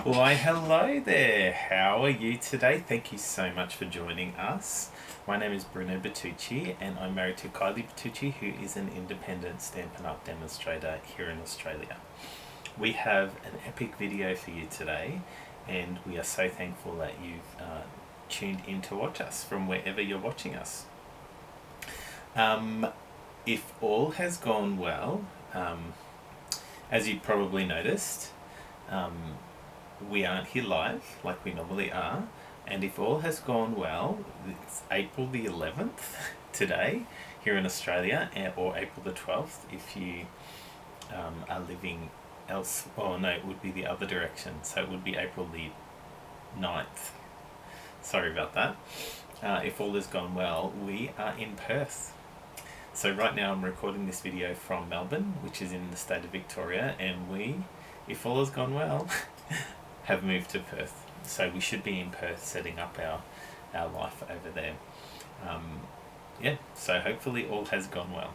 Why, hello there. How are you today? Thank you so much for joining us. My name is Bruno Bertucci, and I'm married to Kylie Bertucci, who is an independent Stampin' Up! Demonstrator here in Australia. We have an epic video for you today, and we are so thankful that you've tuned in to watch us from wherever you're watching us. If all has gone well, as you probably noticed, we aren't here live like we normally are, and if all has gone well, it's April the 11th today here in Australia, or April the 12th if you are living else. Oh no, it would be the other direction, so it would be April the 9th. Sorry about that. If all has gone well, we are in Perth. So right now I'm recording this video from Melbourne, which is in the state of Victoria, and we, if all has gone well, have moved to Perth. So we should be in Perth setting up our life over there. So hopefully all has gone well.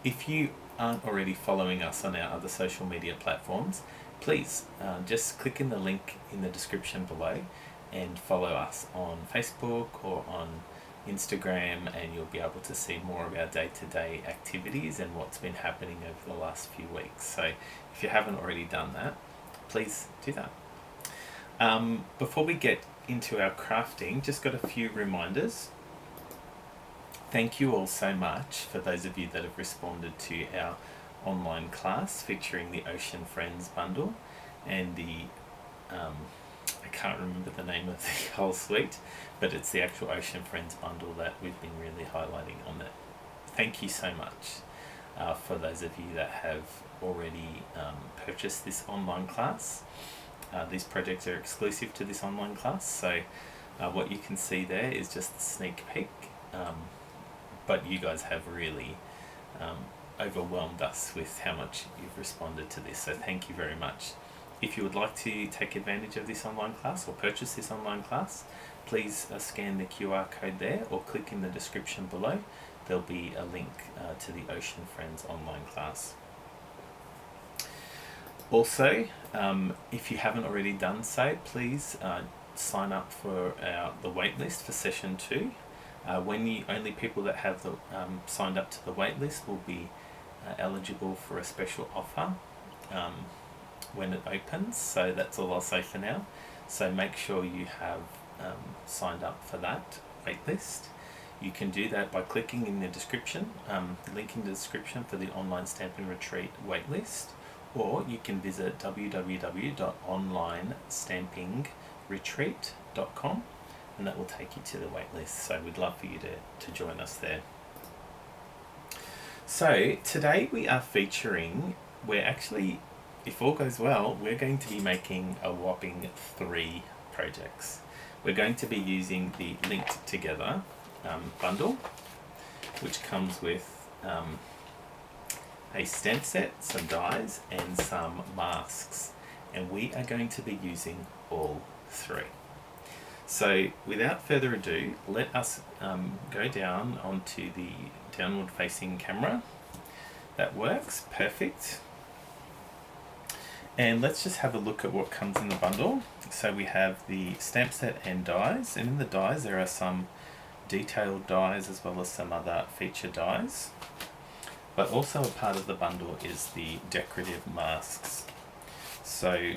If you aren't already following us on our other social media platforms, please just click in the link in the description below and follow us on Facebook or on Instagram, and you'll be able to see more of our day-to-day activities and what's been happening over the last few weeks. So if you haven't already done that, please do that. Before we get into our crafting, just got a few reminders. Thank you all so much for those of you that have responded to our online class featuring the Ocean Friends bundle and the I can't remember the name of the whole suite, but it's the actual Ocean Friends bundle that we've been really highlighting on that. Thank you so much for those of you that have already purchased this online class. These projects are exclusive to this online class, so what you can see there is just the sneak peek, but you guys have really overwhelmed us with how much you've responded to this, so thank you very much. If you would like to take advantage of this online class or purchase this online class, please scan the QR code there or click in the description below. There'll be a link to the Ocean Friends online class. Also, if you haven't already done so, please sign up for the waitlist for session 2. Only people that have signed up to the waitlist will be eligible for a special offer when it opens, so that's all I'll say for now. So make sure you have signed up for that waitlist. You can do that by clicking in the description, link in the description for the online Stampin' Retreat waitlist, or you can visit www.onlinestampingretreat.com and that will take you to the waitlist. So we'd love for you to join us there. So today we are featuring, if all goes well, we're going to be making a whopping 3 projects. We're going to be using the Linked Together bundle, which comes with a stamp set, some dies, and some masks. And we are going to be using all 3. So without further ado, let us go down onto the downward facing camera. That works, perfect. And let's just have a look at what comes in the bundle. So we have the stamp set and dies, and in the dies there are some detailed dies as well as some other feature dies. But also a part of the bundle is the decorative masks. So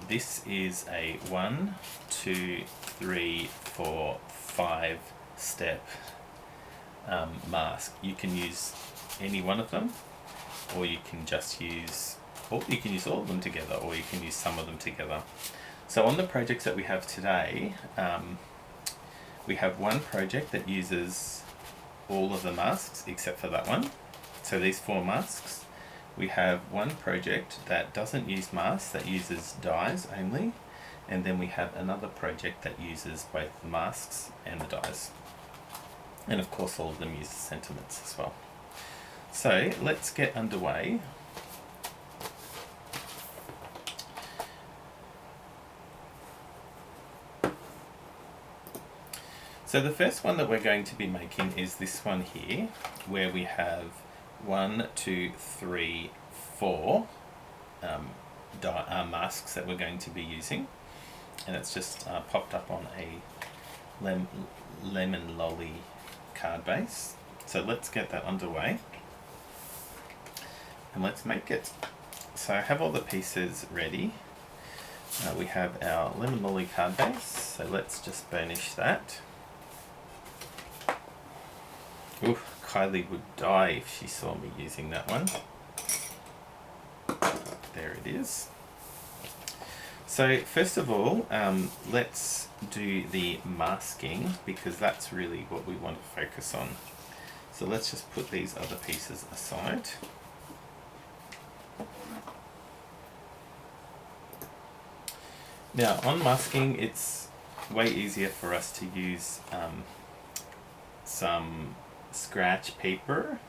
this is a 1, 2, 3, 4, 5 step mask. You can use any one of them, or you can just use all of them together, or you can use some of them together. So on the projects that we have today, we have one project that uses all of the masks except for that one. So these 4 masks. We have one project that doesn't use masks, that uses dies only, and then we have another project that uses both the masks and the dies. And of course all of them use the sentiments as well. So let's get underway. So the first one that we're going to be making is this one here, where we have 1, 2, 3, 4 masks that we're going to be using, and it's just popped up on a lemon lolly card base. So let's get that underway and let's make it. So I have all the pieces ready. We have our lemon lolly card base, so let's just burnish that. Ooh, Kylie would die if she saw me using that one. There it is. So first of all, let's do the masking, because that's really what we want to focus on. So let's just put these other pieces aside. Now on masking, it's way easier for us to use some scratch paper.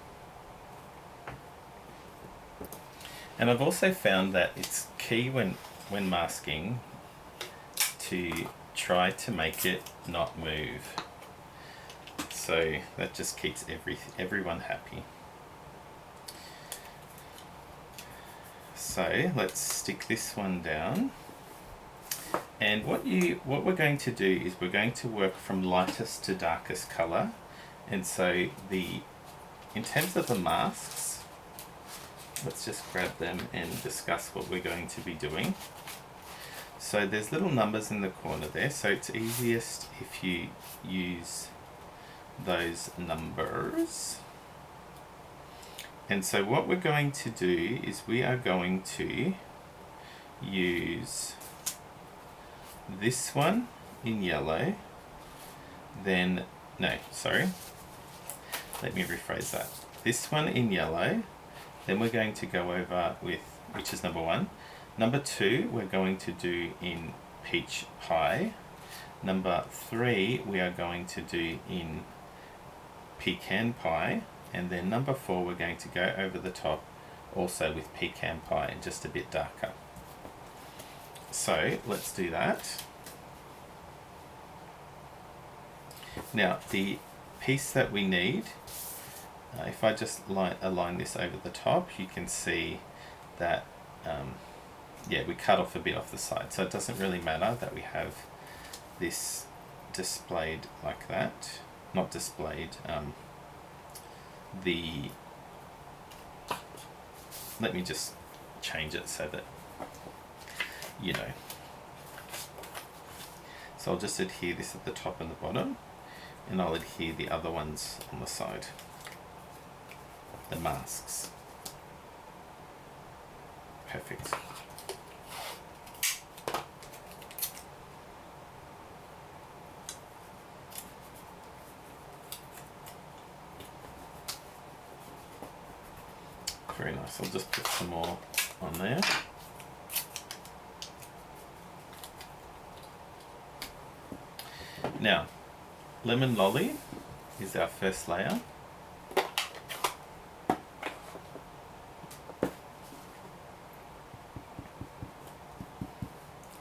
And I've also found that it's key when masking to try to make it not move. So that just keeps everyone happy. So let's stick this one down. And what we're going to do is we're going to work from lightest to darkest color. And so in terms of the masks, let's just grab them and discuss what we're going to be doing. So there's little numbers in the corner there, so it's easiest if you use those numbers. And so what we're going to do is we are going to use this one in yellow, let me rephrase that. This one in yellow, then we're going to go over with, which is number 1. Number 2, we're going to do in peach pie. Number 3, we are going to do in pecan pie. And then number 4, we're going to go over the top also with pecan pie, just a bit darker. So let's do that. Now the piece that we need, if I just align this over the top, you can see that we cut off a bit off the side, so it doesn't really matter that we have this displayed like that. Not displayed, let me just change it so that you know. So I'll just adhere this at the top and the bottom, and I'll adhere the other ones on the side, the masks. Perfect. Very nice. I'll just put some more on there. Now, lemon lolly is our first layer.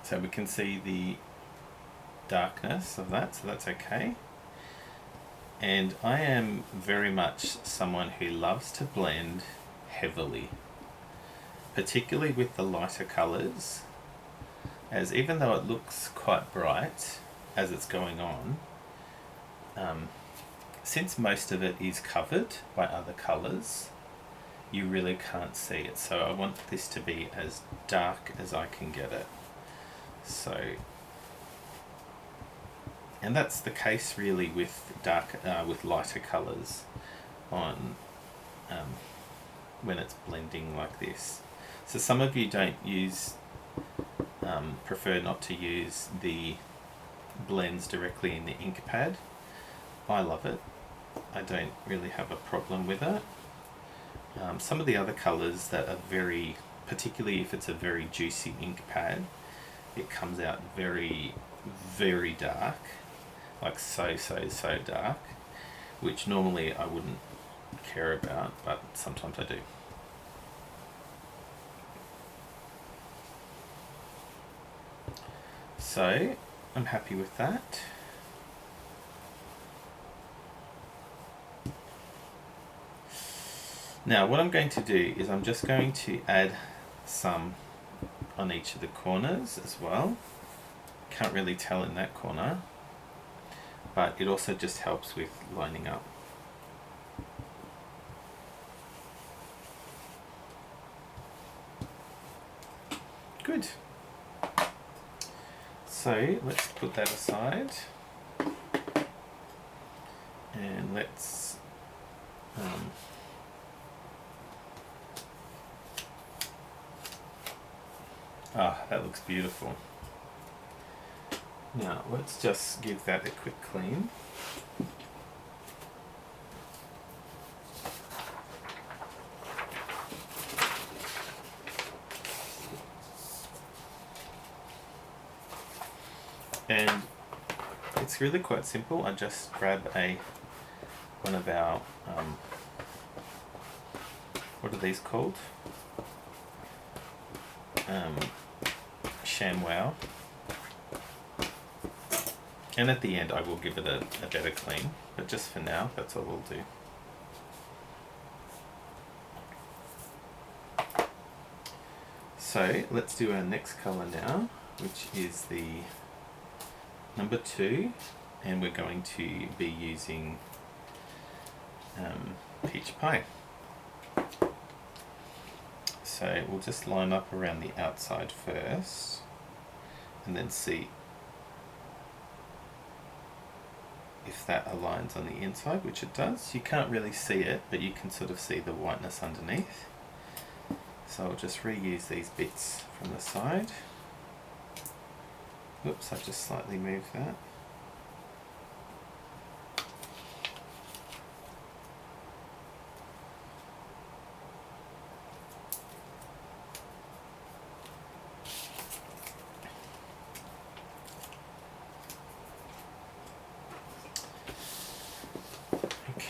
So we can see the darkness of that, so that's okay. And I am very much someone who loves to blend heavily, particularly with the lighter colours, as even though it looks quite bright as it's going on, since most of it is covered by other colours, you really can't see it. So I want this to be as dark as I can get it. So, and that's the case really with with lighter colours on when it's blending like this. So some of you don't use, prefer not to use the blends directly in the ink pad. I love it. I don't really have a problem with it. Some of the other colours that are very, particularly if it's a very juicy ink pad, it comes out very, very dark, like so dark, which normally I wouldn't care about, but sometimes I do. So I'm happy with that. Now what I'm going to do is I'm just going to add some on each of the corners as well. Can't really tell in that corner, but it also just helps with lining up. Good. So let's put that aside and let's that looks beautiful. Now let's just give that a quick clean. And it's really quite simple. I just grab one of our what are these called? ShamWow. And at the end I will give it a better clean, but just for now that's all we'll do. So let's do our next colour now, which is the number 2, and we're going to be using peach pie. So we'll just line up around the outside first and then see if that aligns on the inside, which it does. You can't really see it, but you can sort of see the whiteness underneath. So I'll just reuse these bits from the side. Oops, I just slightly moved that.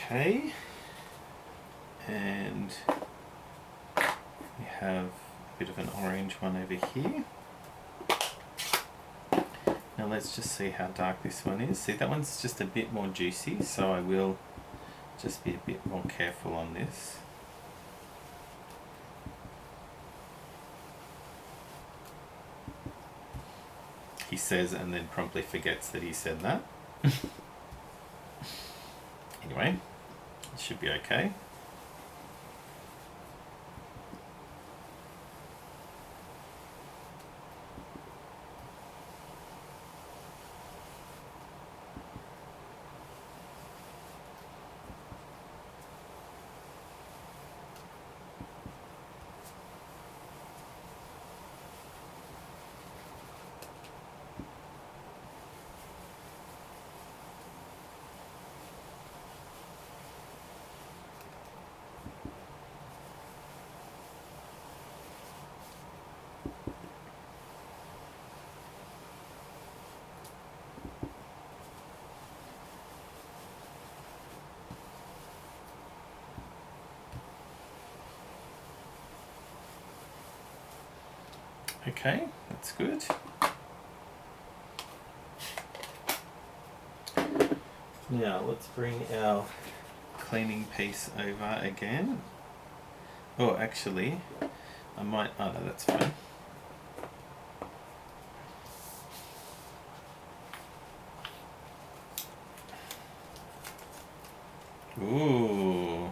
Okay, and we have a bit of an orange one over here. Now let's just see how dark this one is. See, that one's just a bit more juicy, so I will just be a bit more careful on this. He says and then promptly forgets that he said that. Anyway, it should be okay. Okay, that's good. Now let's bring our cleaning piece over again. Oh, actually, I might, oh no, that's fine. Ooh.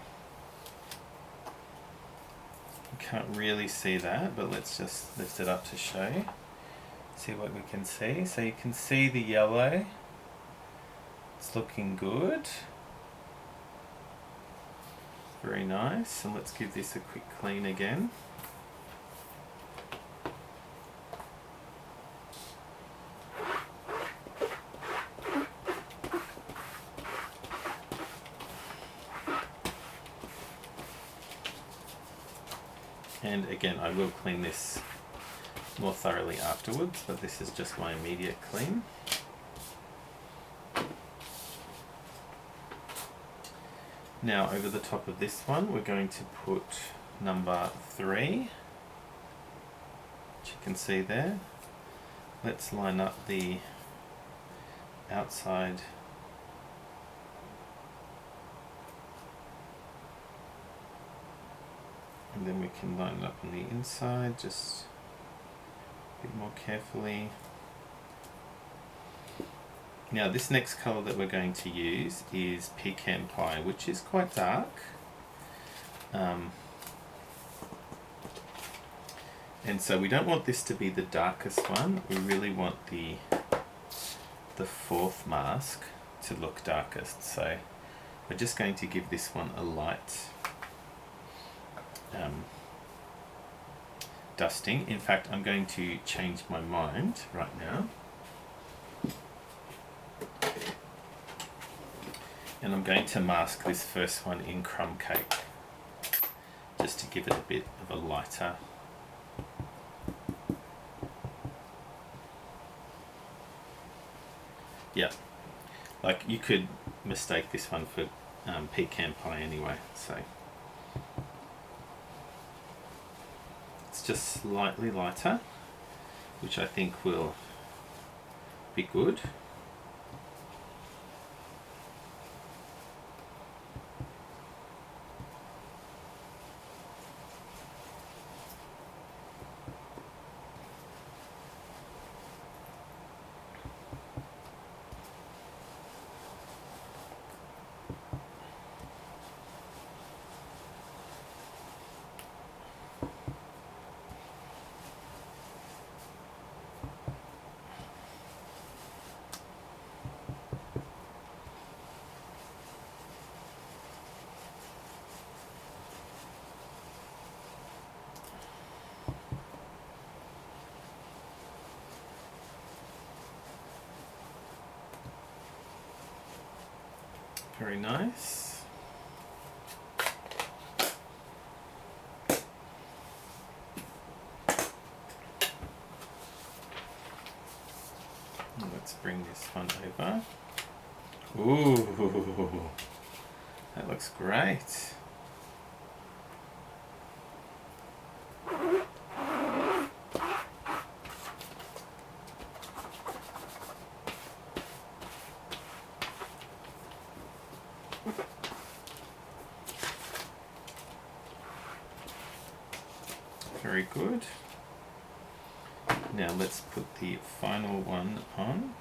Can't really see that, but let's just lift it up to show. See what we can see. So you can see the yellow. It's looking good. Very nice. And let's give this a quick clean again. And again, I will clean this more thoroughly afterwards, but this is just my immediate clean. Now over the top of this one, we're going to put number 3, which you can see there. Let's line up the outside and then we can line it up on the inside, just bit more carefully. Now this next colour that we're going to use is Pecan Pie, which is quite dark. And so we don't want this to be the darkest one. We really want the fourth mask to look darkest. So we're just going to give this one a light dusting. In fact, I'm going to change my mind right now. And I'm going to mask this first one in Crumb Cake, just to give it a bit of a lighter. Yeah, like you could mistake this one for Pecan Pie anyway, so it's just slightly lighter, which I think will be good. Very nice. Let's bring this one over. Ooh, that looks great. Very good. Now let's put the final one on.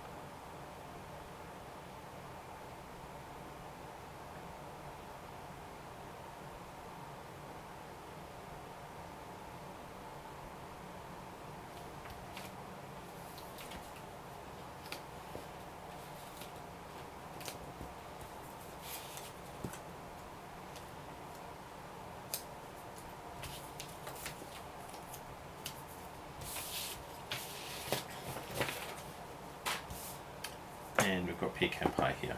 And we've got Pecan Pie here.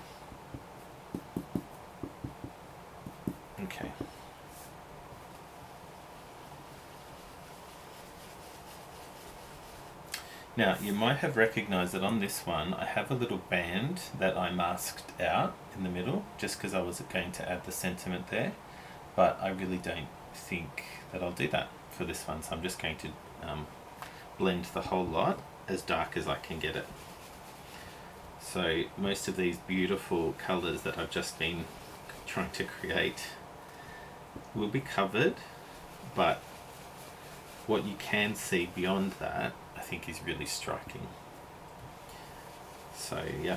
Okay. Now you might have recognized that on this one I have a little band that I masked out in the middle just because I was going to add the sentiment there, but I really don't think that I'll do that for this one, so I'm just going to blend the whole lot as dark as I can get it. So most of these beautiful colours that I've just been trying to create will be covered, but what you can see beyond that I think is really striking. So yeah.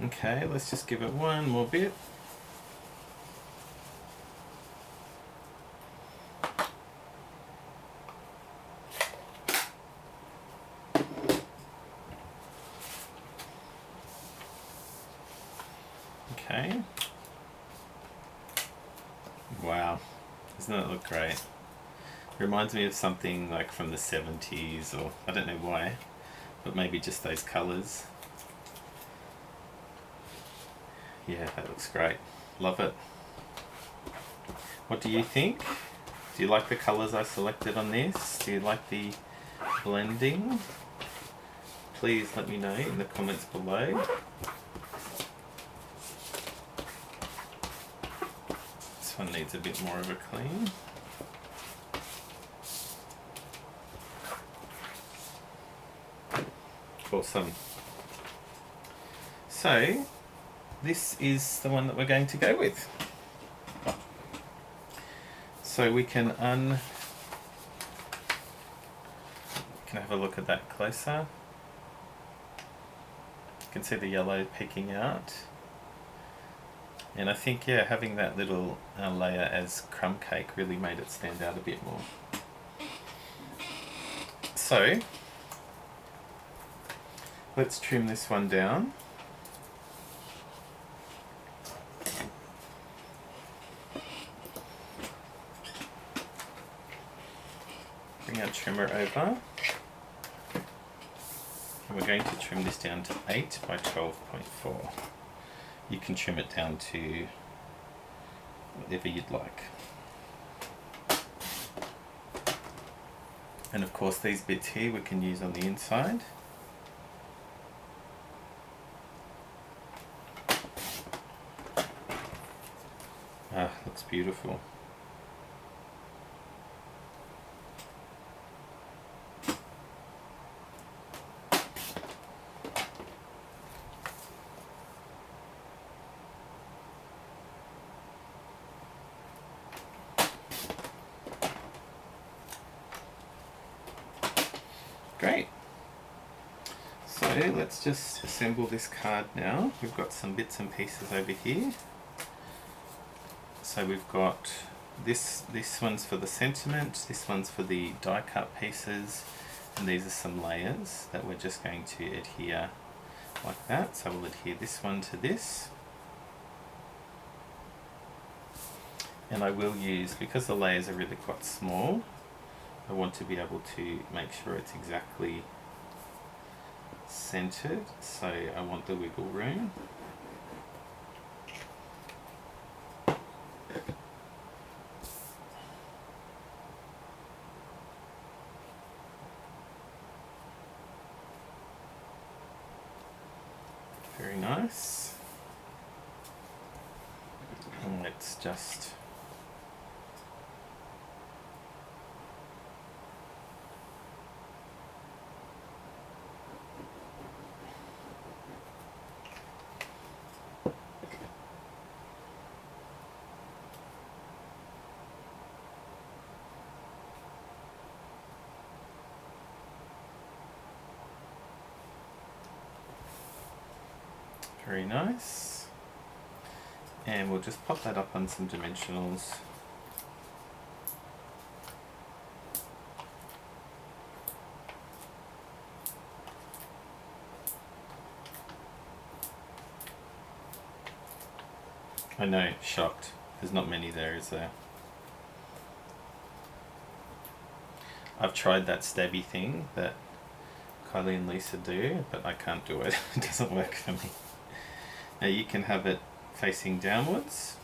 Okay, let's just give it one more bit. Okay. Wow, doesn't that look great? Reminds me of something like from the 70s, or I don't know why, but maybe just those colours. Yeah, that looks great. Love it. What do you think? Do you like the colours I selected on this? Do you like the blending? Please let me know in the comments below. This one needs a bit more of a clean. Awesome. So, this is the one that we're going to go with. So we can have a look at that closer. You can see the yellow peeking out. And I think, yeah, having that little layer as crumb cake really made it stand out a bit more. So, let's trim this one down. Bring our trimmer over. And we're going to trim this down to 8 by 12.4. You can trim it down to whatever you'd like. And of course these bits here we can use on the inside. Ah, looks beautiful. Great. So let's just assemble this card now. We've got some bits and pieces over here. So we've got this one's for the sentiment, this one's for the die cut pieces, and these are some layers that we're just going to adhere like that. So we'll adhere this one to this. And I will use, because the layers are really quite small, I want to be able to make sure it's exactly centered, so I want the wiggle room. Very nice. And let's just very nice. And we'll just pop that up on some dimensionals. I know, shocked. There's not many there, is there? I've tried that stabby thing that Kylie and Lisa do, but I can't do it. It doesn't work for me. Now you can have it facing downwards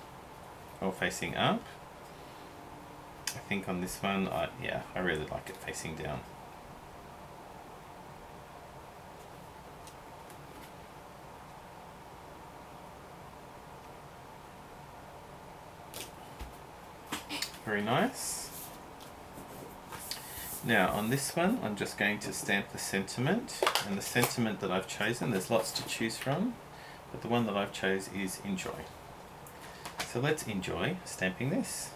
or facing up. I think on this one, I really like it facing down. Very nice. Now on this one, I'm just going to stamp the sentiment, and the sentiment that I've chosen, there's lots to choose from, but the one that I've chose is enjoy. So let's enjoy stamping this.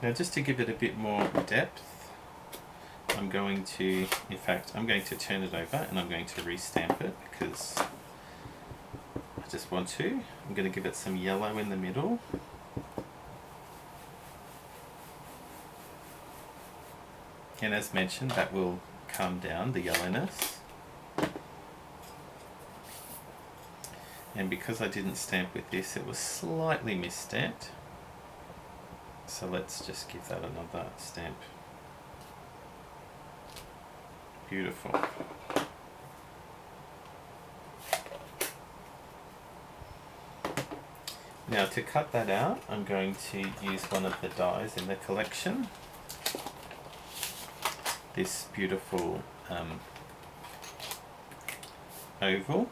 Now just to give it a bit more depth, I'm going to turn it over and I'm going to restamp it because I just want to. I'm going to give it some yellow in the middle. And as mentioned, that will calm down the yellowness. And because I didn't stamp with this, it was slightly misstamped. So let's just give that another stamp. Beautiful. Now to cut that out, I'm going to use one of the dies in the collection. This beautiful oval.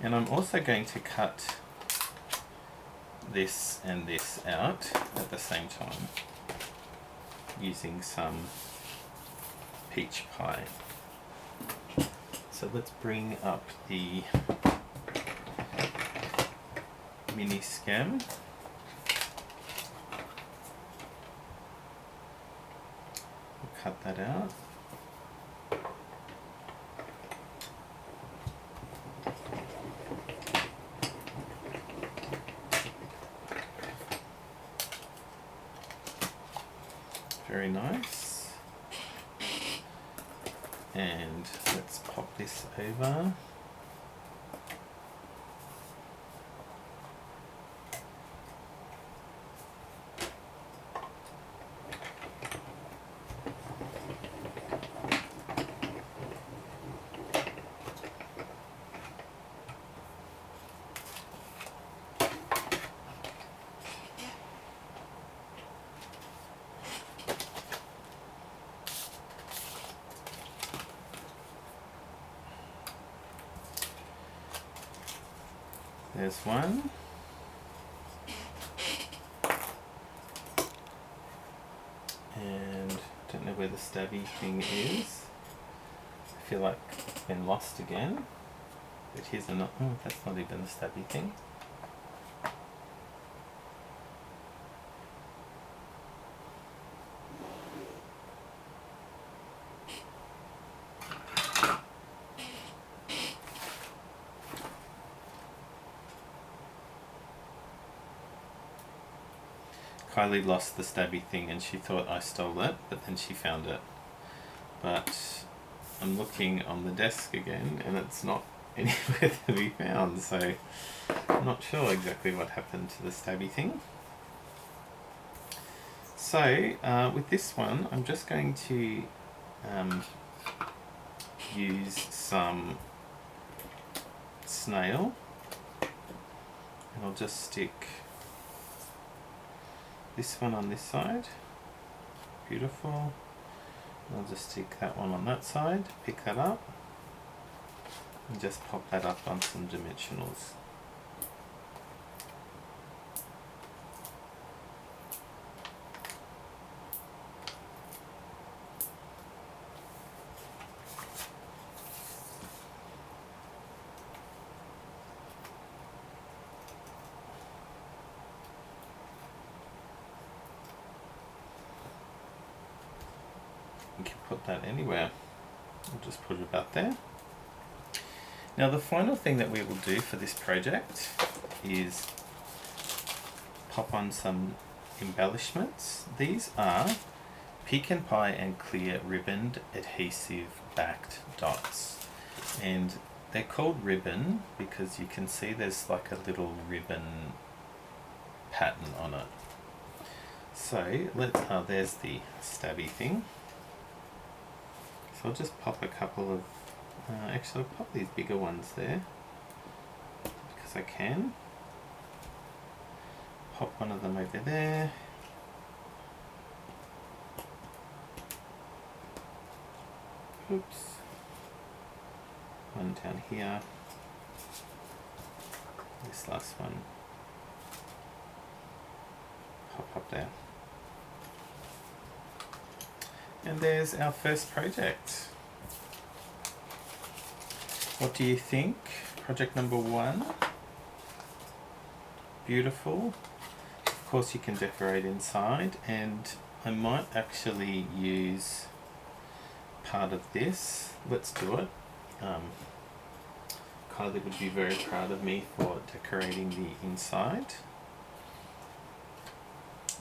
And I'm also going to cut this and this out at the same time using some peach pie. So let's bring up the mini scam. We'll cut that out. Very nice. And let's pop this over. There's one. And don't know where the stabby thing is. I feel like it's been lost again. But here's another. Oh, that's not even the stabby thing. Kylie lost the stabby thing and she thought I stole it, but then she found it. But I'm looking on the desk again and it's not anywhere to be found, so I'm not sure exactly what happened to the stabby thing. So with this one, I'm just going to use some snail and I'll just stick this one on this side. Beautiful. I'll just stick that one on that side, pick that up and just pop that up on some dimensionals. You can put that anywhere. I'll just put it about there. Now the final thing that we will do for this project is pop on some embellishments. These are pecan pie and clear ribboned adhesive backed dots. And they're called ribbon because you can see there's like a little ribbon pattern on it. So let's, there's the stabby thing. So I'll just pop a couple of, actually I'll pop these bigger ones there because I can. Pop one of them over there. Oops. One down here. This last one. Pop up there. And there's our first project. What do you think? Project number 1. Beautiful. course you can decorate inside, and I might actually use part of this. Let's do it. Kylie would be very proud of me for decorating the inside.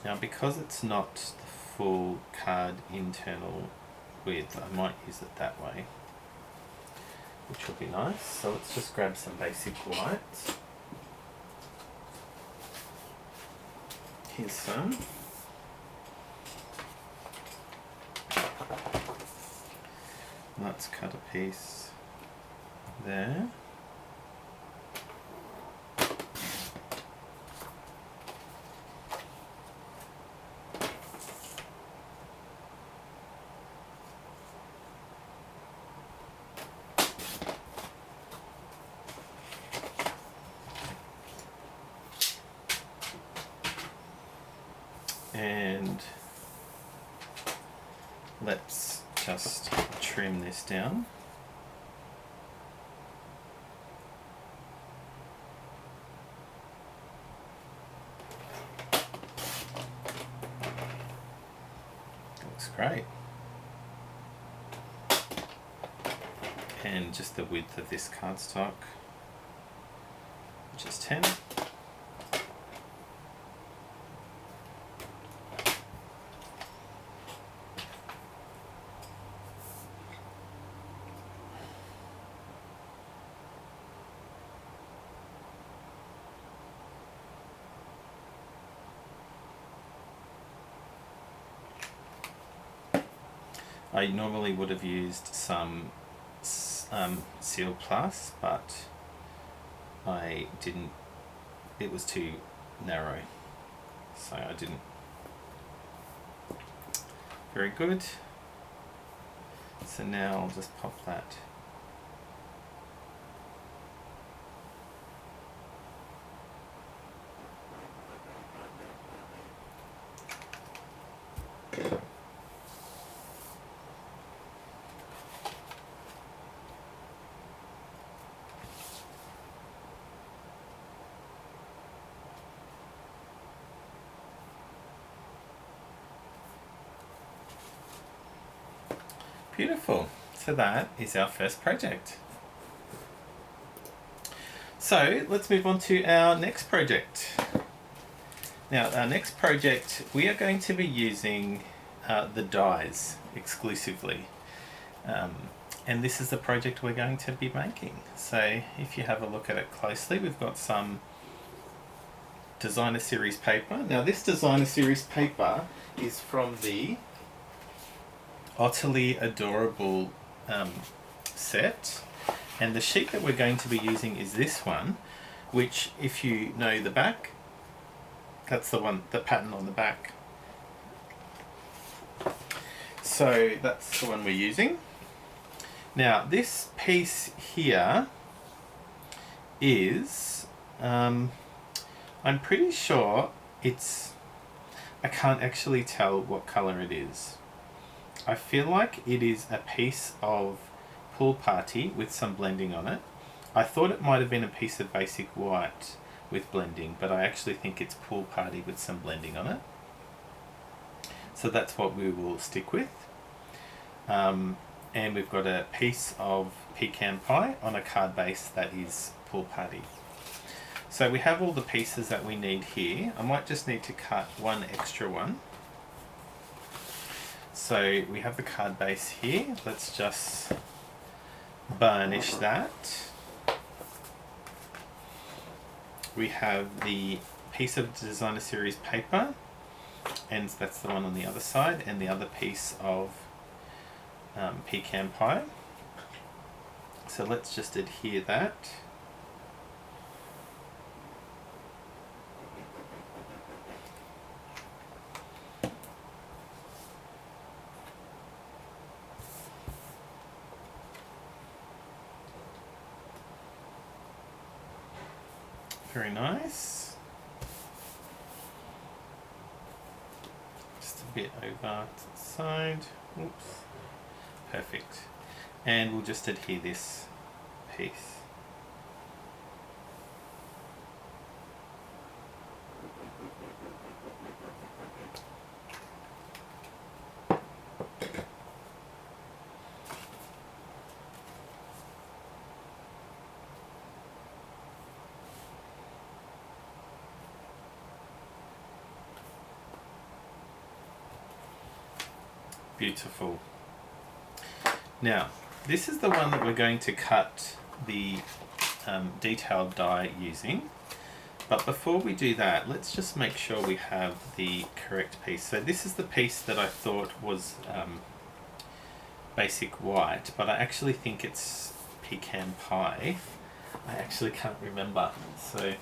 Now, because it's not the full card internal width, I might use it that way, which will be nice. So let's just grab some basic white. Here's some. Let's cut a piece there. And let's just trim this down. Looks great. And just the width of this cardstock, which is 10. I normally would have used some Seal Plus, but I didn't, it was too narrow, so I didn't. Very good. So now I'll just pop that . Beautiful. So that is our first project. So let's move on to our next project. Now, our next project, we are going to be using the dies exclusively. And this is the project we're going to be making. So if you have a look at it closely, we've got some designer series paper. Now, this designer series paper is from the Utterly Adorable set, and the sheet that we're going to be using is this one, which, if you know the back, that's the one, the pattern on the back. So that's the one we're using. Now, this piece here is, I'm pretty sure it's, I can't actually tell what colour it is. I feel like it is a piece of Pool Party with some blending on it. I thought it might have been a piece of basic white with blending, but I actually think it's Pool Party with some blending on it. So that's what we will stick with. And we've got a piece of pecan pie on a card base that is Pool Party. So we have all the pieces that we need here. I might just need to cut one extra one. So we have the card base here. Let's just burnish that. We have the piece of designer series paper, and that's the one on the other side, and the other piece of pecan pie. So let's just adhere that. Very nice. Just a bit over to the side. Oops. Perfect. And we'll just adhere this piece. Beautiful. Now, this is the one that we're going to cut the detailed die using. But before we do that, let's just make sure we have the correct piece. So this is the piece that I thought was basic white, but I actually think it's pecan pie. I actually can't remember. So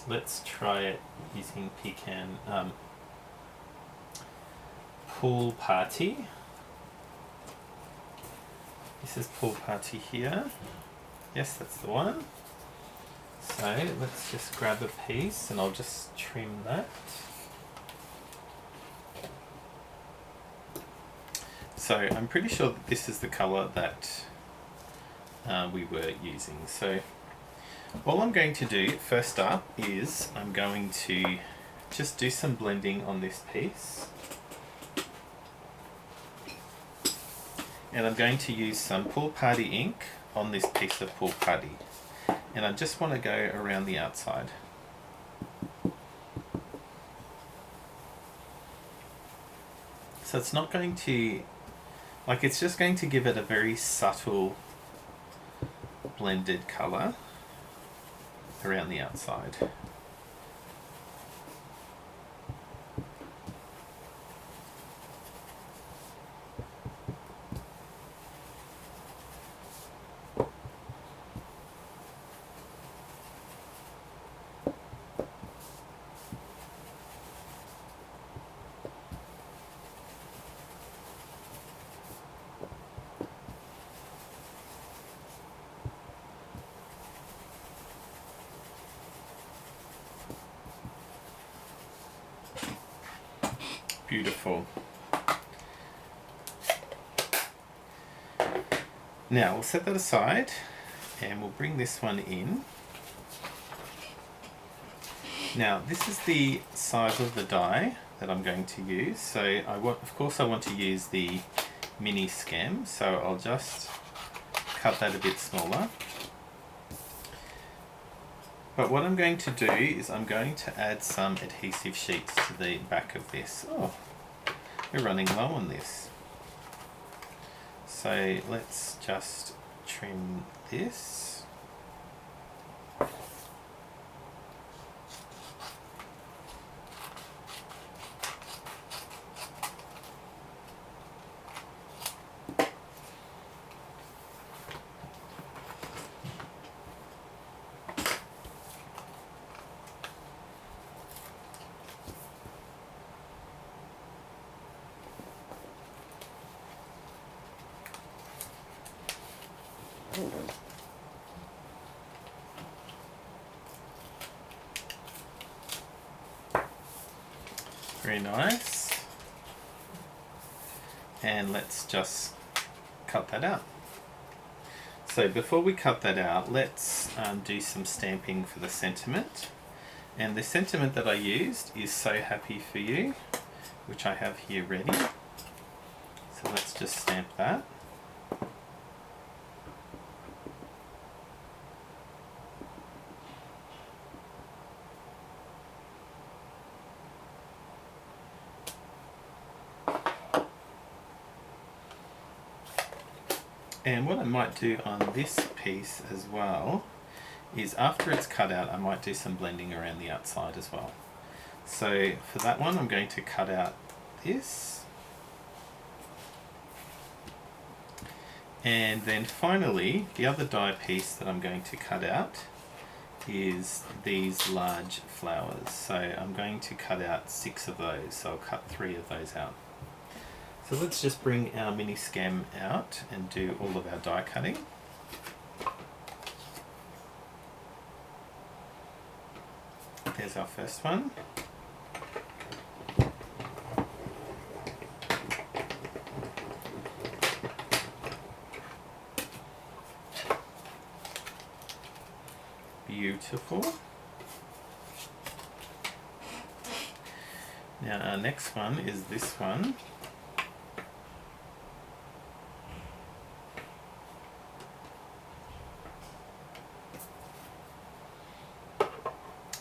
let's try it using pecan pool party. This is pool party here. Yes, that's the one. So let's just grab a piece and I'll just trim that. So I'm pretty sure that this is the colour that we were using. So all I'm going to do first up is I'm going to just do some blending on this piece. And I'm going to use some Pool Party ink on this piece of Pool Party. And I just want to go around the outside. So it's not going to, like, it's just going to give it a very subtle blended colour around the outside. Beautiful. Now we'll set that aside and we'll bring this one in. Now this is the size of the die that I'm going to use. So of course I want to use the mini skem, so I'll just cut that a bit smaller. But what I'm going to do is I'm going to add some adhesive sheets to the back of this. Oh, we're running low on this. So let's just trim this. Very nice. And let's just cut that out. So before we cut that out, let's do some stamping for the sentiment. And the sentiment that I used is "So Happy For You," which I have here ready. So let's just stamp that. And what I might do on this piece as well is after it's cut out, I might do some blending around the outside as well. So for that one, I'm going to cut out this. And then finally, the other die piece that I'm going to cut out is these large flowers. So I'm going to cut out 6 of those. So I'll cut 3 of those out. So let's just bring our mini skem out and do all of our die cutting. There's our first one. Beautiful. Now our next one is this one.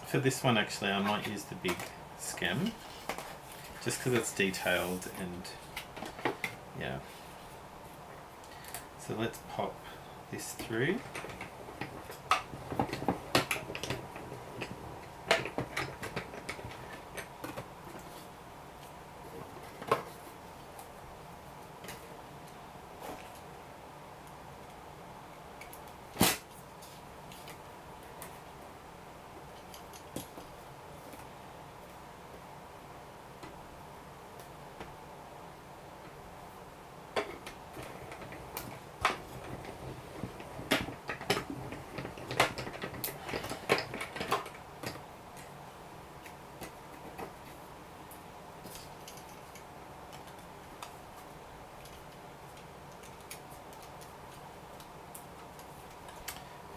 For this one actually I might use the big skem just because it's detailed and Yeah. So let's pop this through.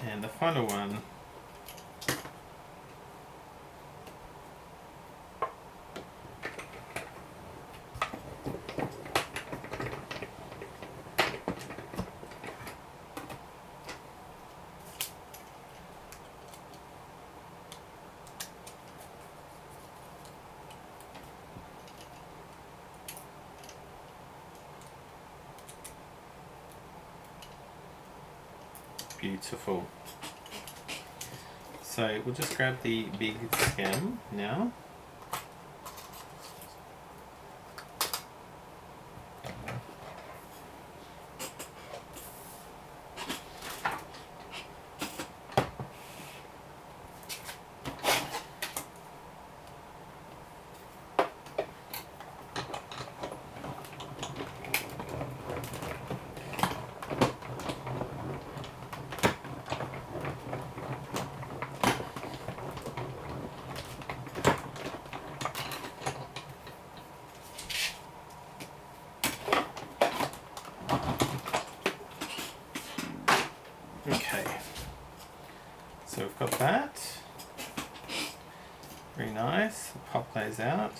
And the final one, beautiful. So we'll just grab the big stem now. Okay, so we've got that. Very nice. Pop those out.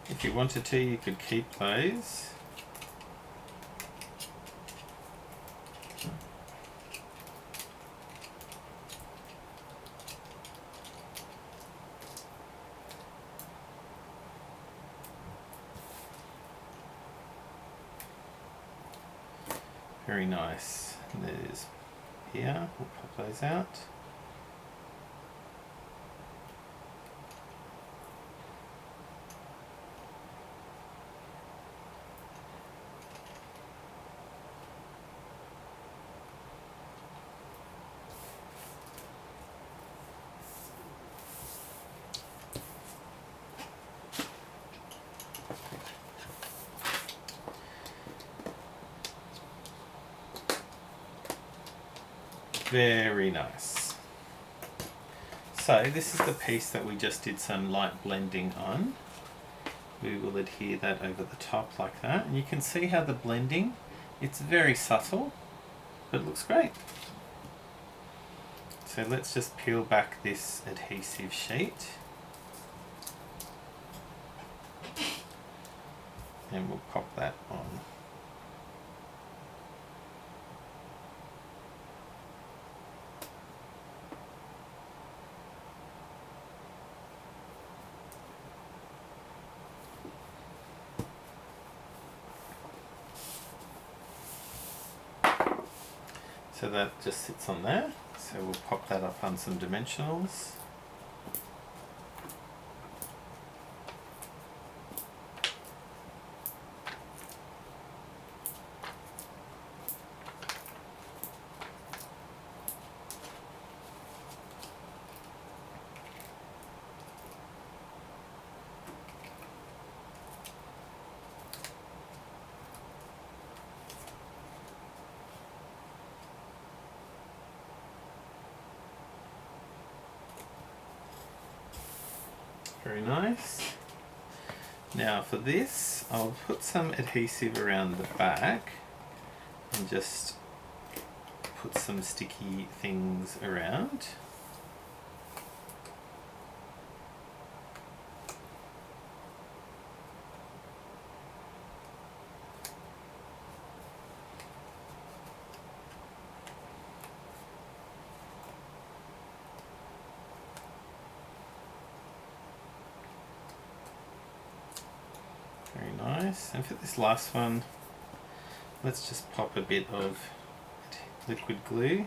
If you wanted to, you could keep those. Very nice. There's here, we'll pop those out. Very nice. So this is the piece that we just did some light blending on. We will adhere that over the top like that. And you can see how the blending, it's very subtle, but it looks great. So let's just peel back this adhesive sheet. And we'll pop that on. So that just sits on there. So we'll pop that up on some dimensionals. Very nice. Now for this, I'll put some adhesive around the back and just put some sticky things around. nice. And for this last one, let's just pop a bit of liquid glue.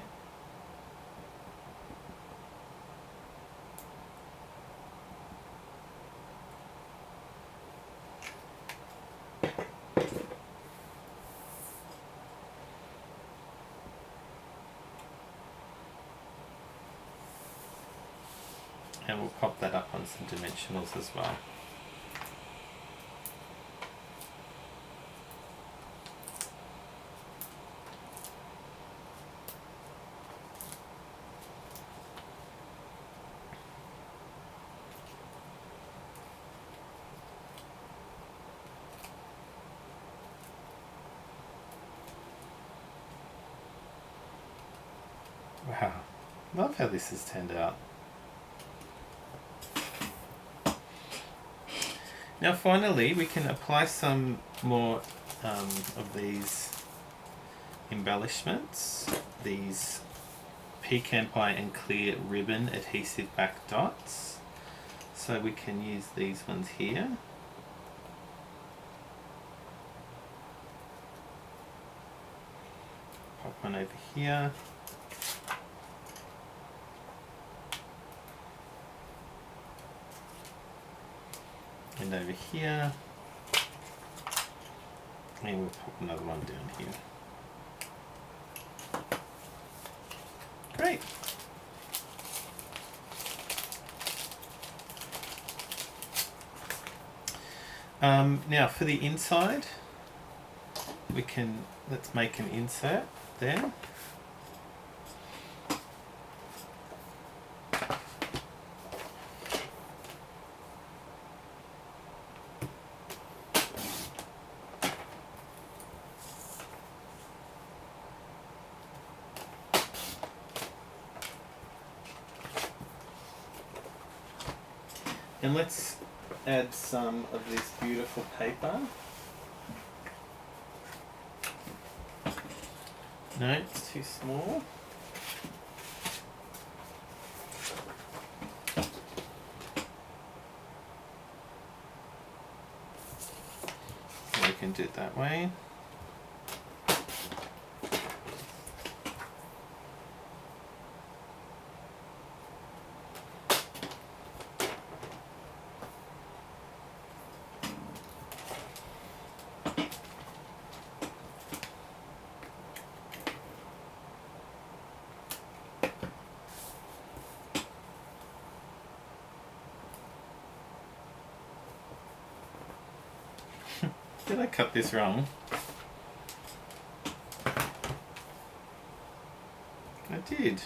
And we'll pop that up on some dimensionals as well. Wow, love how this has turned out. Now finally we can apply some more of these embellishments, these pecan pie and clear ribbon adhesive back dots. So we can use these ones here. Pop one over here. And over here, and we'll pop another one down here. Great. Now for the inside, let's make an insert there. And let's add some of this beautiful paper. No, it's too small. So we can do it that way. Did I cut this wrong? I did.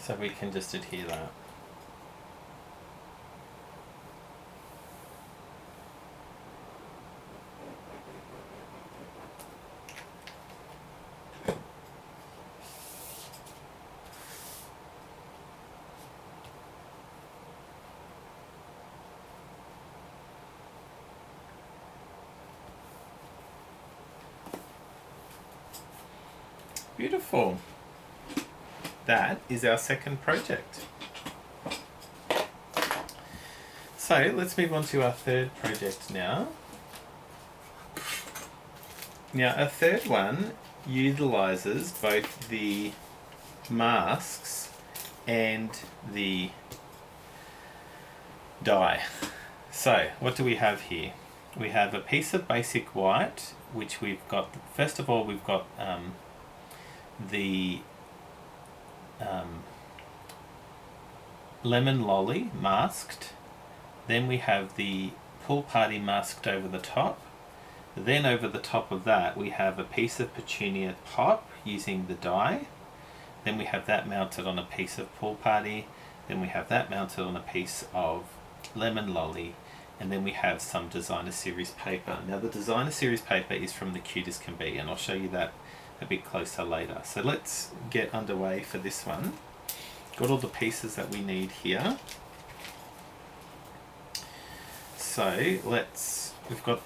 So we can just adhere that. Beautiful. That is our second project. So let's move on to our third project now. Now our third one utilizes both the masks and the die. So what do we have here? We have a piece of basic white, which we've got, first of all we've got the lemon lolly masked, then we have the pool party masked over the top, then over the top of that we have a piece of petunia pop using the die, then we have that mounted on a piece of pool party, then we have that mounted on a piece of lemon lolly, and then we have some designer series paper. Now the designer series paper is from the Cute as Can Be, and I'll show you that a bit closer later. So let's get underway for this one. Got all the pieces that we need here. So we've got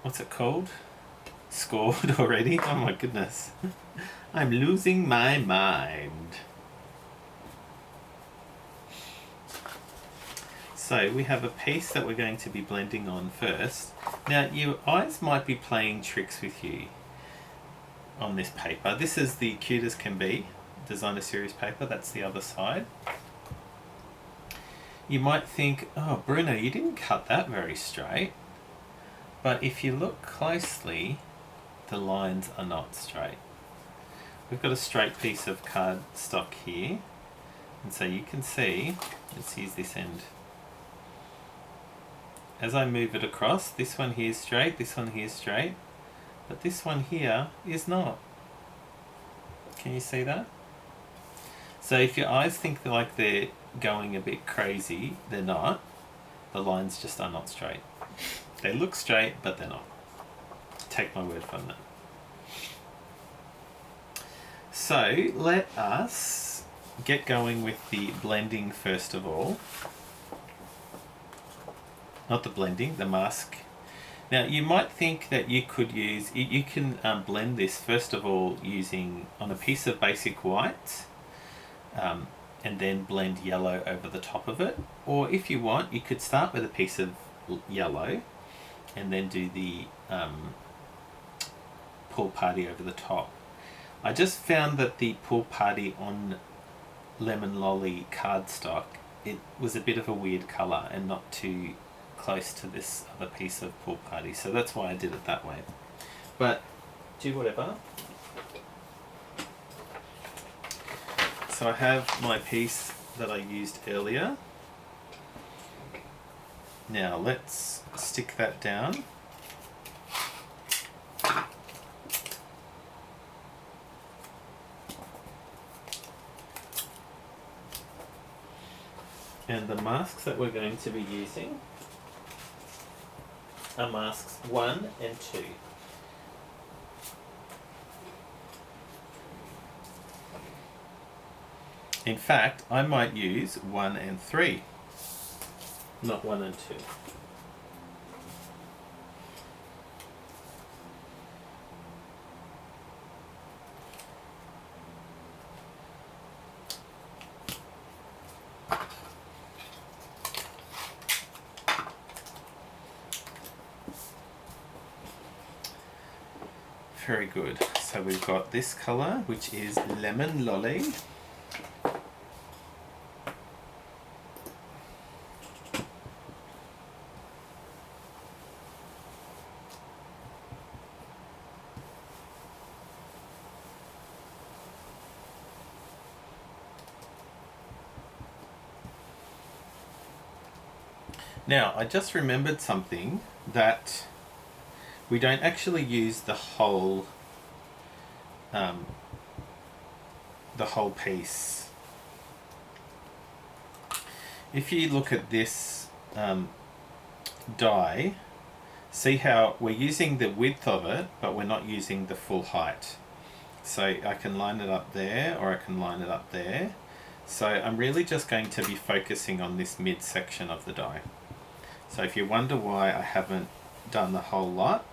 what's it called? Scored already? Oh my goodness. I'm losing my mind. So we have a piece that we're going to be blending on first. Now your eyes might be playing tricks with you on this paper. This is the Cute as Can Be designer series paper. That's the other side. You might think, oh Bruno, you didn't cut that very straight. But if you look closely, the lines are not straight. We've got a straight piece of cardstock here, and so you can see, let's use this end. As I move it across, this one here is straight, this one here is straight, but this one here is not. Can you see that? So if your eyes think like they're going a bit crazy, they're not. The lines just are not straight. They look straight, but they're not. Take my word from that. So let us get going with the blending first of all. Not the blending, the mask. Now you might think that you could use, you can blend this first of all using on a piece of basic white and then blend yellow over the top of it. Or if you want, you could start with a piece of yellow and then do the pool party over the top. I just found that the pool party on Lemon Lolly cardstock, it was a bit of a weird colour and not too close to this other piece of pool party, so that's why I did it that way. But do whatever. So I have my piece that I used earlier. Now let's stick that down. And the masks that we're going to be using are masks 1 and 2. In fact, I might use 1 and 3, not 1 and 2. Very good. So we've got this colour, which is Lemon Lolly. Now, I just remembered something, that we don't actually use the whole piece. If you look at this die, see how we're using the width of it, but we're not using the full height. So I can line it up there, or I can line it up there. So I'm really just going to be focusing on this midsection of the die. So if you wonder why I haven't done the whole lot,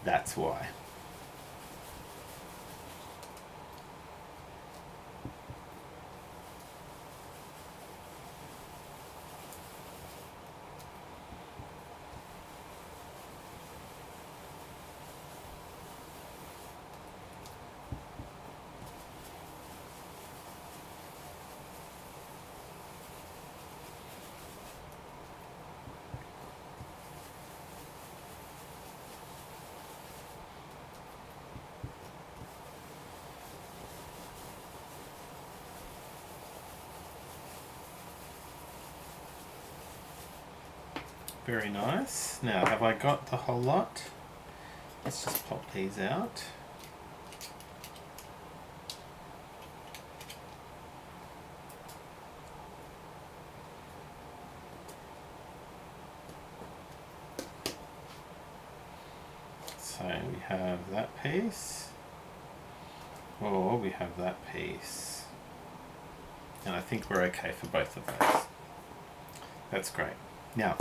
that's why. Very nice. Now, have I got the whole lot? Let's just pop these out. So we have that piece, or we have that piece. And I think we're okay for both of those. That's great. Now,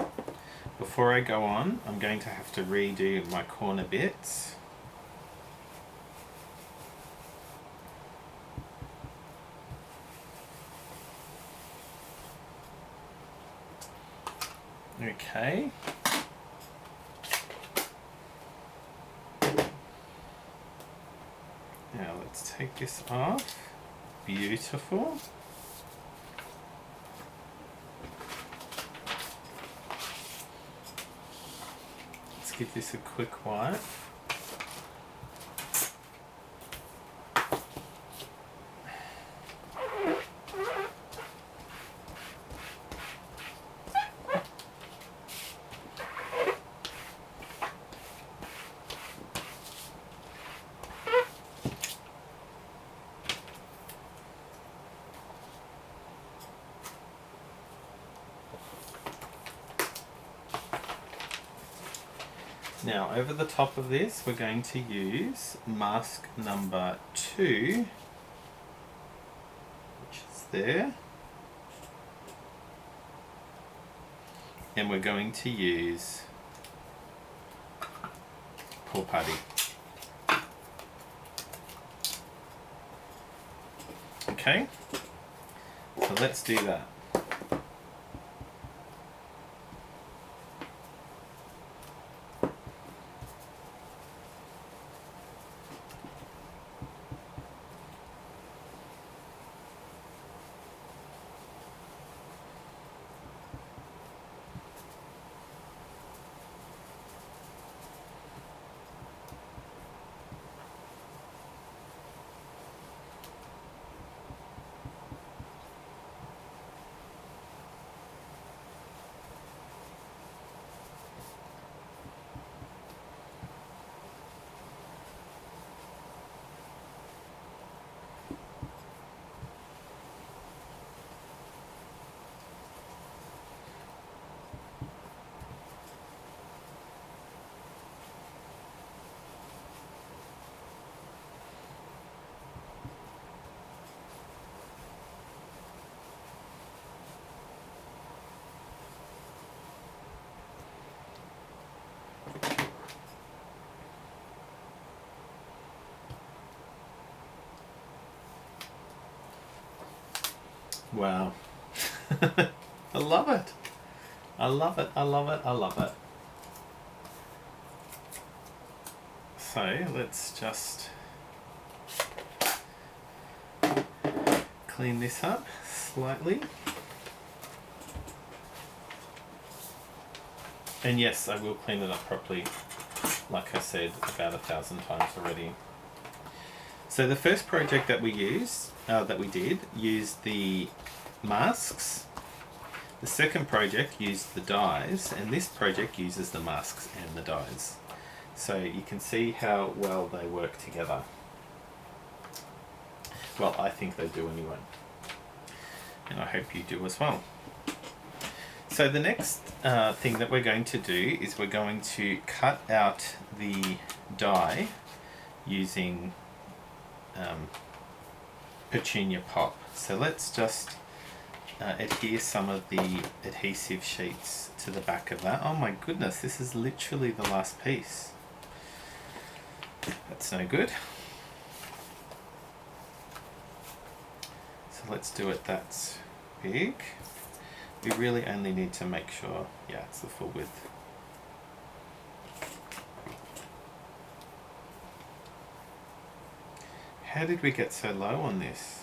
Before I go on, I'm going to have to redo my corner bits. Okay. Now let's take this off. Beautiful. Let's give this a quick wipe. Now over the top of this we're going to use mask number 2, which is there, and we're going to use Pool Party. Okay, so let's do that. Wow. I love it. I love it. I love it. I love it. So let's just clean this up slightly. And yes, I will clean it up properly, like I said about 1,000 times already. So the first project that we used, used the masks. The second project used the dies, and this project uses the masks and the dies. So you can see how well they work together. Well, I think they do anyway. And I hope you do as well. So the next thing that we're going to do is we're going to cut out the die using petunia pop. So let's just adhere some of the adhesive sheets to the back of that. Oh my goodness, this is literally the last piece. That's no good. So let's do it that big. We really only need to make sure, yeah, it's the full width. How did we get so low on this?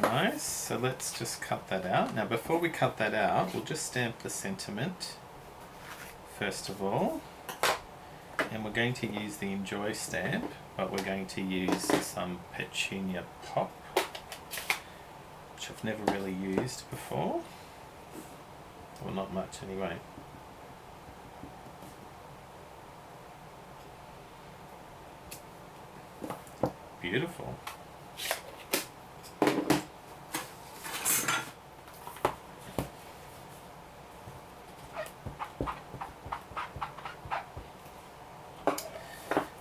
Very nice. So let's just cut that out. Now before we cut that out, we'll just stamp the sentiment first of all. And we're going to use the Enjoy stamp, but we're going to use some Petunia Pop, which I've never really used before. Well, not much anyway. Beautiful.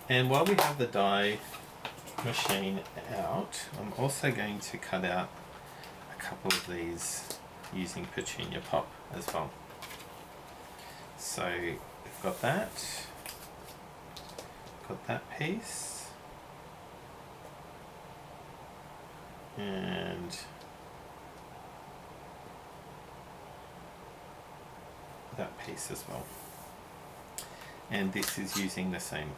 And while we have the die machine out, I'm also going to cut out a couple of these using Petunia Pop as well. So we've got that piece, and that piece as well. And this is using the same.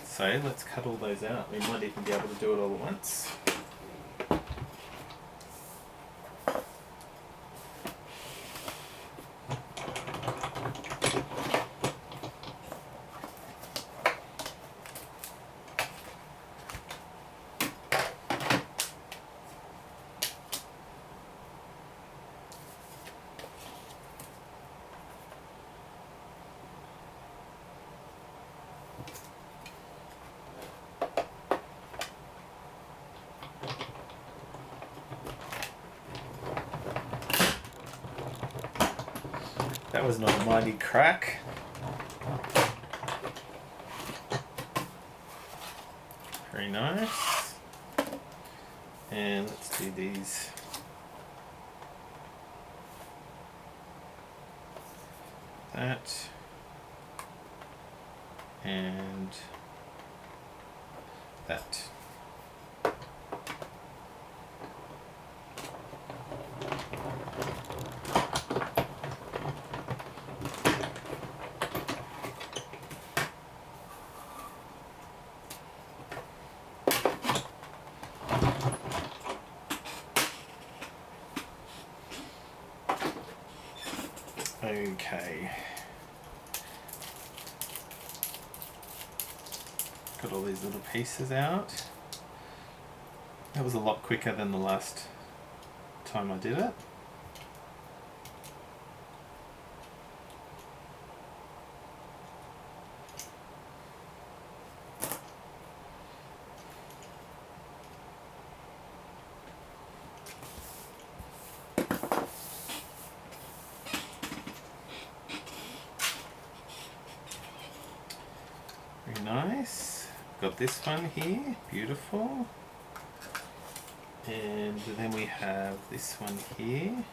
So let's cut all those out. We might even be able to do it all at once. That was not a mighty crack. Very nice. And let's do these. That. And that. Okay. Got all these little pieces out. That was a lot quicker than the last time I did it. Very nice. Got this one here, beautiful. And then we have this one here.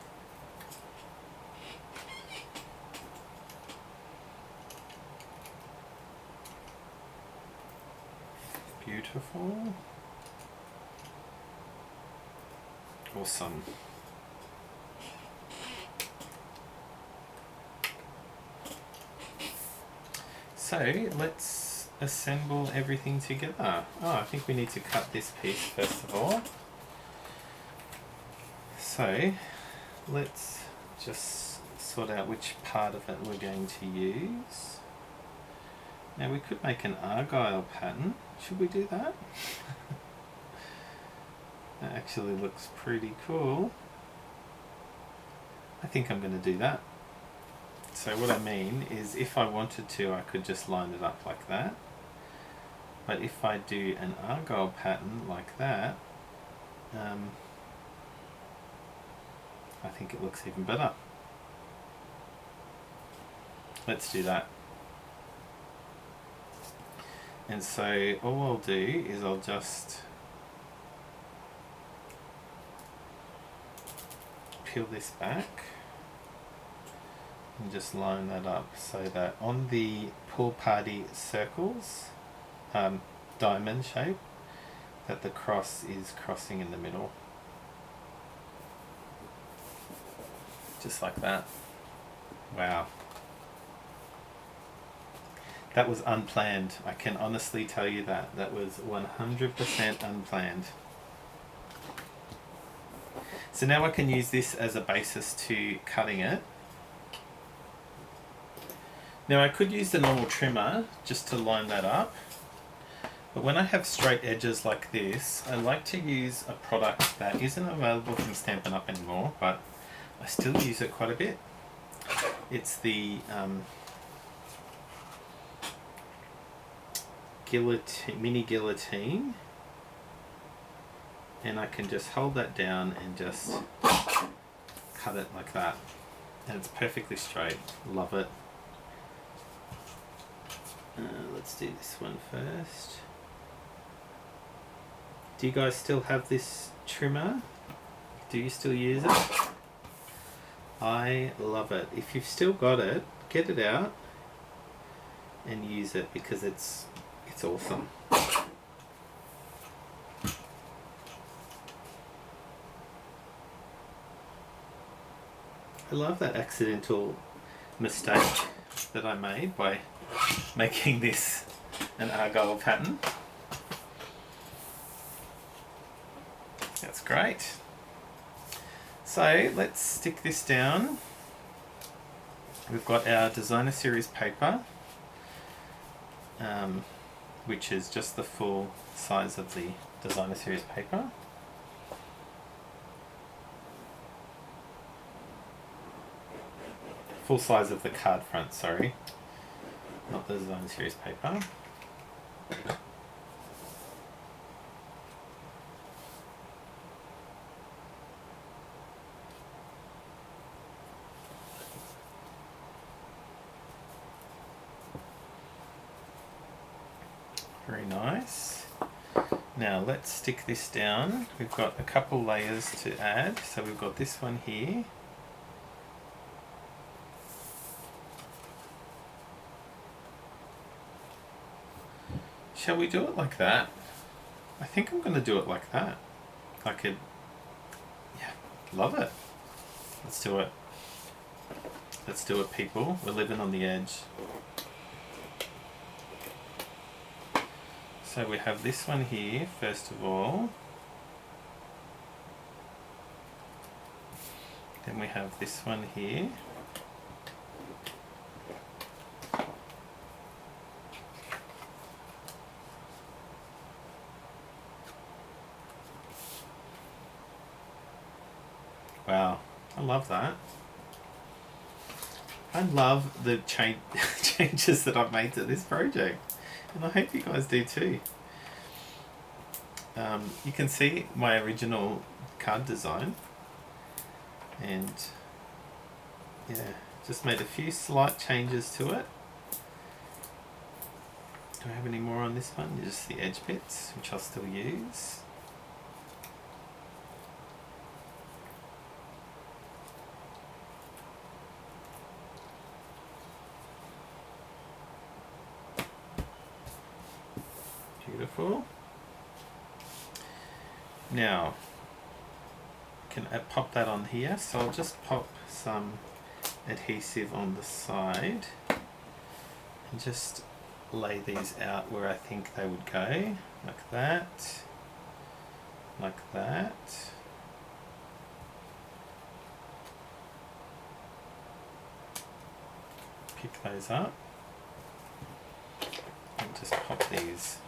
Beautiful. Awesome. So let's assemble everything together. Oh, I think we need to cut this piece first of all. So let's just sort out which part of it we're going to use. Now we could make an argyle pattern. Should we do that? That actually looks pretty cool. I think I'm going to do that. So what I mean is if I wanted to, I could just line it up like that. But if I do an argyle pattern like that, I think it looks even better. Let's do that. And so all I'll do is I'll just peel this back and just line that up so that on the pool party circles, diamond shape, that the cross is crossing in the middle. Just like that. Wow. That was unplanned. I can honestly tell you that. That was 100% unplanned. So now I can use this as a basis to cutting it. Now I could use the normal trimmer just to line that up, but when I have straight edges like this, I like to use a product that isn't available from Stampin' Up anymore, but I still use it quite a bit. It's the mini guillotine, and I can just hold that down and just cut it like that, and it's perfectly straight. Love it. Let's do this one first. Do you guys still have this trimmer? Do you still use it? I love it. If you've still got it, get it out and use it, because it's awesome. I love that accidental mistake that I made by making this an argyle pattern. That's great. So let's stick this down. We've got our designer series paper, which is just the full size of the designer series paper. Full size of the card front, sorry, not the designer series paper. Very nice. Now let's stick this down. We've got a couple layers to add. So we've got this one here. Shall we do it like that? I think I'm going to do it like that. I could, yeah, love it. Let's do it. Let's do it, people. We're living on the edge. So we have this one here, first of all. Then we have this one here. Wow, I love that. I love the changes that I've made to this project, and I hope you guys do too. You can see my original card design, and yeah, just made a few slight changes to it. Do I have any more on this one? Just the edge bits, which I'll still use. Beautiful. Now, can I pop that on here? So I'll just pop some adhesive on the side and just lay these out where I think they would go, like that, like that. Pick those up and just pop these.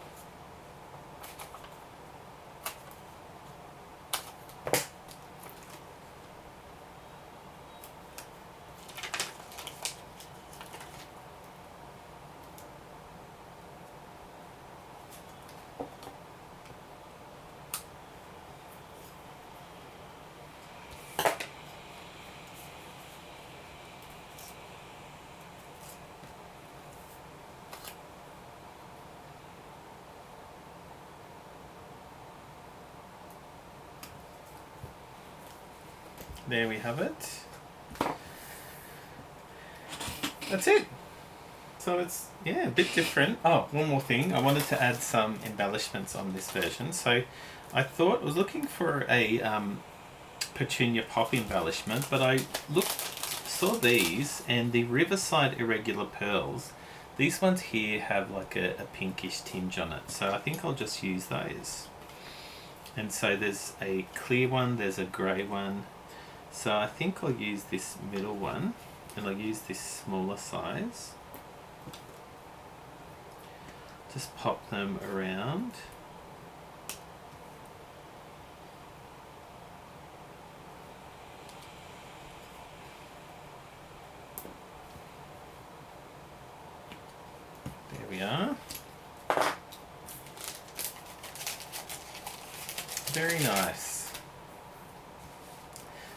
There we have it. That's it. So it's, yeah, a bit different. Oh, one more thing. I wanted to add some embellishments on this version. So I was looking for a petunia pop embellishment, but I saw these, and the Riverside Irregular Pearls. These ones here have like a pinkish tinge on it. So I think I'll just use those. And so there's a clear one, there's a grey one. So I think I'll use this middle one, and I'll use this smaller size. Just pop them around. There we are. Very nice.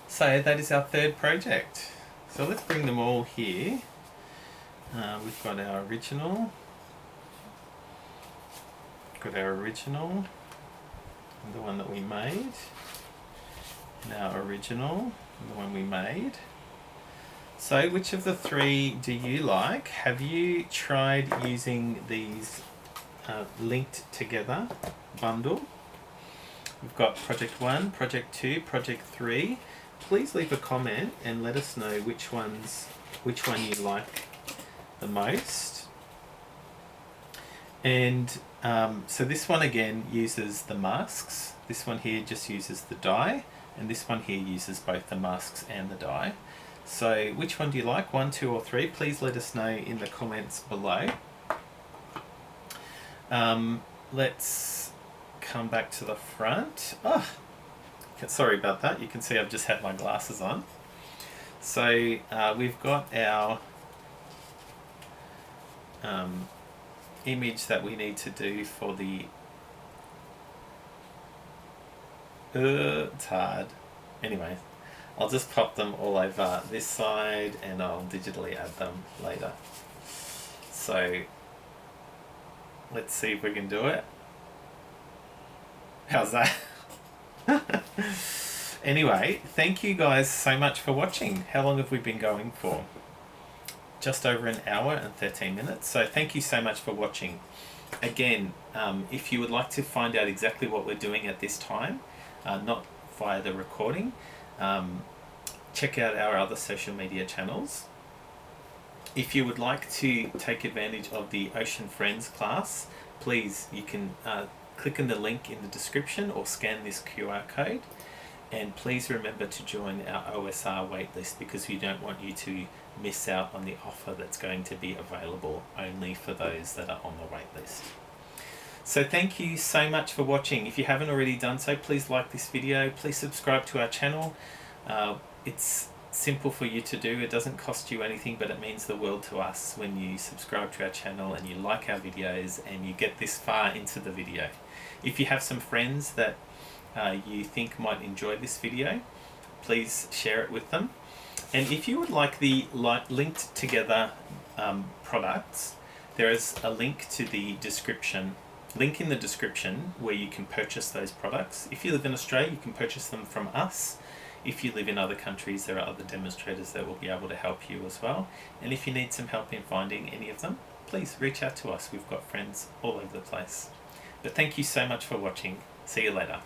So that is our third project. So let's bring them all here. We've got our original. Got our original, the one that we made, and our original, the one we made. So which of the three do you like? Have you tried using these linked together bundle? We've got project 1, project 2, project 3. Please leave a comment and let us know which one you like the most. And so this one again uses the masks. This one here just uses the die, and this one here uses both the masks and the die. So which one do you like? 1, 2 or 3? Please let us know in the comments below. Let's come back to the front. Oh, sorry about that. You can see I've just had my glasses on. So we've got our image that we need to do for the it's hard. Anyway, I'll just pop them all over this side and I'll digitally add them later. So let's see if we can do it. How's that? Anyway, thank you guys so much for watching. How long have we been going for? Just over an hour and 13 minutes. So thank you so much for watching. Again, if you would like to find out exactly what we're doing at this time, not via the recording, check out our other social media channels. If you would like to take advantage of the Ocean Friends class, please, you can click on the link in the description or scan this QR code. And please remember to join our OSR waitlist, because we don't want you to miss out on the offer that's going to be available only for those that are on the waitlist. So thank you so much for watching. If you haven't already done so, please like this video. Please subscribe to our channel. It's simple for you to do. It doesn't cost you anything, but it means the world to us when you subscribe to our channel and you like our videos and you get this far into the video. If you have some friends that you think might enjoy this video, please share it with them. And if you would like the linked together products, there is a link to the description, link in the description where you can purchase those products. If you live in Australia, you can purchase them from us. If you live in other countries, there are other demonstrators that will be able to help you as well. And if you need some help in finding any of them, please reach out to us. We've got friends all over the place. But thank you so much for watching. See you later.